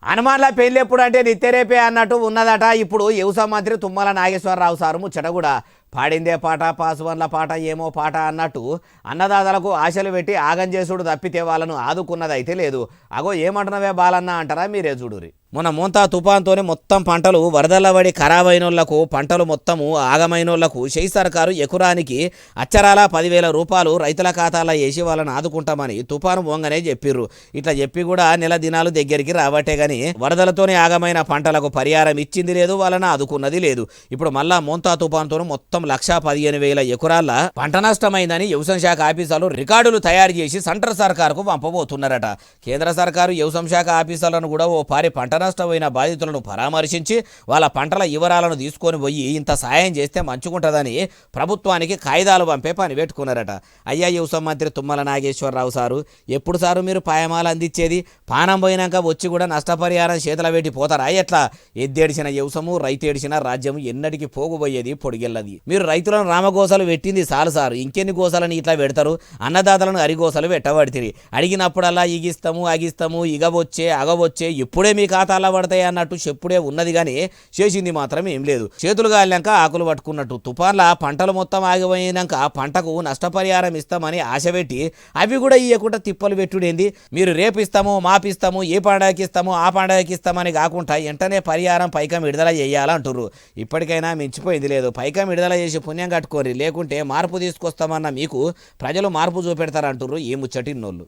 హనుమాన్ల పెళ్లి ఎప్పుడు అంటే నిత్యరేపే అన్నట్టు ఉన్నదట. ఇప్పుడు వ్యవసాయ మంత్రి తుమ్మల నాగేశ్వరరావు సారు ముచ్చట కూడా పాడిందే పాట పాసువన్ల పాట ఏమో పాట అన్నట్టు అన్నదాతలకు ఆశలు పెట్టి ఆగం చేసుడు తప్పితే వాళ్ళను ఆదుకున్నది అయితే లేదు. అగో ఏమంటున్నవే బాలన్న అంటారా, మీరే చూడురి. మొన్న మోంతా తుఫాన్తోనే మొత్తం పంటలు వరదల పడి ఖరాబైనోళ్లకు, పంటలు మొత్తము ఆగమైనోళ్లకు షెయి సర్కారు ఎకరానికి అచ్చరాల 10,000 రూపాయలు రైతుల ఖాతాలో వేసి వాళ్ళని ఆదుకుంటామని తుఫాను పోంగనే చెప్పిర్రు. ఇట్లా చెప్పి కూడా నెల దినాలు దగ్గరికి రావట్టే గాని వరదలతోనే ఆగమైన పంటలకు పరిహారం ఇచ్చింది లేదు, వాళ్ళని ఆదుకున్నది లేదు. ఇప్పుడు మళ్ళా మోంతా తుఫాన్తో మొత్తం 1,15,000 ఎకరాల పంట నష్టమైందని వ్యవసాయ శాఖ ఆఫీసర్లు రికార్డులు తయారు చేసి సెంట్రల్ సర్కారుకు పంపబోతున్నారట. కేంద్ర సర్కారు వ్యవసాయ శాఖ ఆఫీసర్లను కూడా ఓ పారి పంట నష్టమైన బాధితులను పరామర్శించి వాళ్ళ పంటల వివరాలను తీసుకొని పోయి ఇంత సాయం చేస్తే మంచుకుంటుందని ప్రభుత్వానికి కాయిదాలు పంపే పని పెట్టుకున్నారట. అయ్యా వ్యవసాయ మంత్రి తుమ్మల నాగేశ్వరరావు సారు, ఎప్పుడు సారు మీరు పాయమాలు అందించేది? పానం పోయినాక వచ్చి కూడా నష్టపరిహారం చేతుల పెట్టి పోతారా ఎట్లా? ఎద్దేడిచిన వ్యవసము రైతేడిచిన రాజ్యం ఎన్నటికి పోగుపోయేది పొడిగెల్లది. మీరు రైతులను రామగోసలు పెట్టింది చాలు సారు, ఇంకెన్ని గోసలను ఇట్లా పెడతారు? అన్నదాతలను అరిగోసలు పెట్టబడితిరి. అడిగినప్పుడల్లా ఇగిస్తాము అగిస్తాము ఇగవచ్చే అగవచ్చే ఇప్పుడే మీ ఖాతాలో పడతాయి అన్నట్టు చెప్పుడే ఉన్నది కానీ చేసింది మాత్రం ఏం లేదు. చేతులు గాలినాక ఆకులు పట్టుకున్నట్టు తుఫాన్ల పంటలు మొత్తం ఆగిపోయినాక పంటకు నష్టపరిహారం ఇస్తామని ఆశ పెట్టి అవి కూడా ఇవ్వకుండా తిప్పలు పెట్టుడేంది? మీరు రేపు ఇస్తాము మాపిస్తాము ఏ పండగకి ఇస్తాము ఆ పండగకి ఇస్తామని కాకుండా వెంటనే పరిహారం పైకం విడుదల చేయాలంటుర్రు. ఇప్పటికైనా మించిపోయింది లేదు, పైకం విడుదల చేసి పుణ్యం కట్టుకోరి, లేకుంటే మార్పు తీసుకొస్తామన్న మీకు ప్రజలు మార్పు చూపెడతారంటుర్రు ఈ ముచ్చటిన్నోళ్ళు.